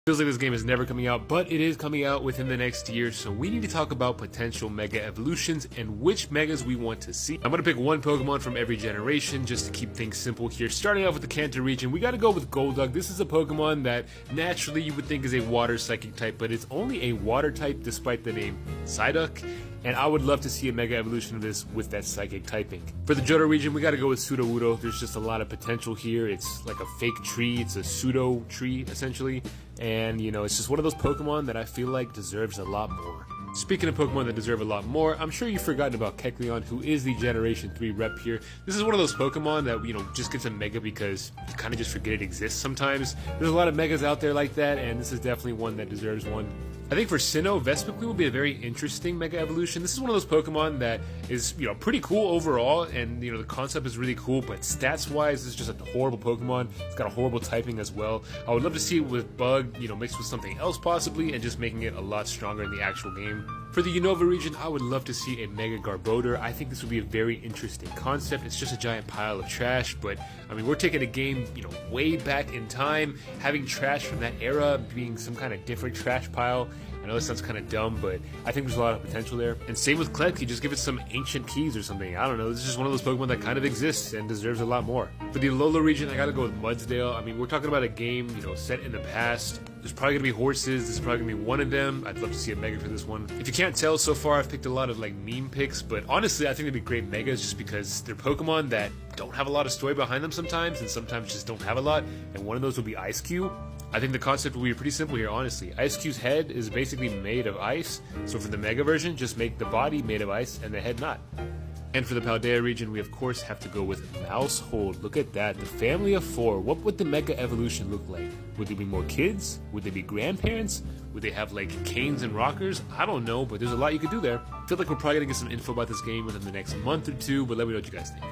Feels like this game is never coming out, but it is coming out within the next year, so we need to talk about potential mega evolutions and which megas we want to see. I'm going to pick one Pokemon from every generation just to keep things simple here. Starting off with the Kanto region, we got to go with Golduck. This is a Pokemon that naturally you would think is a water psychic type, but it's only a water type despite the name Psyduck. And I would love to see a mega evolution of this with that psychic typing. For the Johto region, we gotta go with Sudowoodo. There's just a lot of potential here. It's like a fake tree. It's a pseudo tree, essentially. And, you know, it's just one of those Pokemon that I feel like deserves a lot more. Speaking of Pokemon that deserve a lot more, I'm sure you've forgotten about Kecleon, who is the Generation 3 rep here. This is one of those Pokemon that, you know, just gets a Mega because you kind of just forget it exists sometimes. There's a lot of Megas out there like that, and this is definitely one that deserves one. I think for Sinnoh, Vespiquen will be a very interesting Mega Evolution. This is one of those Pokemon that is, you know, pretty cool overall, and, you know, the concept is really cool, but stats-wise, it's just a horrible Pokemon. It's got a horrible typing as well. I would love to see it with Bug, you know, mixed with something else possibly, and just making it a lot stronger in the actual game. For the Unova region, I would love to see a Mega Garbodor. I think this would be a very interesting concept. It's just a giant pile of trash, but, I mean, we're taking a game, you know, way back in time, having trash from that era being some kind of different trash pile. I know this sounds kind of dumb, but I think there's a lot of potential there. And same with Klefki, just give it some ancient keys or something. I don't know, this is just one of those Pokemon that kind of exists and deserves a lot more. For the Alola region, I gotta go with Mudsdale. I mean, we're talking about a game, you know, set in the past. There's probably gonna be horses, this is probably gonna be one of them. I'd love to see a Mega for this one. If you can't tell, so far I've picked a lot of like meme picks, but honestly I think they'd be great Megas just because they're Pokemon that don't have a lot of story behind them sometimes, and sometimes just don't have a lot, and one of those would be Ice-Q. I think the concept will be pretty simple here, honestly. Ice-Q's head is basically made of ice, so for the Mega version, just make the body made of ice and the head not. And for the Paldea region, we of course have to go with Maushold. Look at that, the family of 4. What would the Mega Evolution look like? Would there be more kids? Would they be grandparents? Would they have like canes and rockers? I don't know, but there's a lot you could do there. I feel like we're probably gonna get some info about this game within the next month or two, but let me know what you guys think.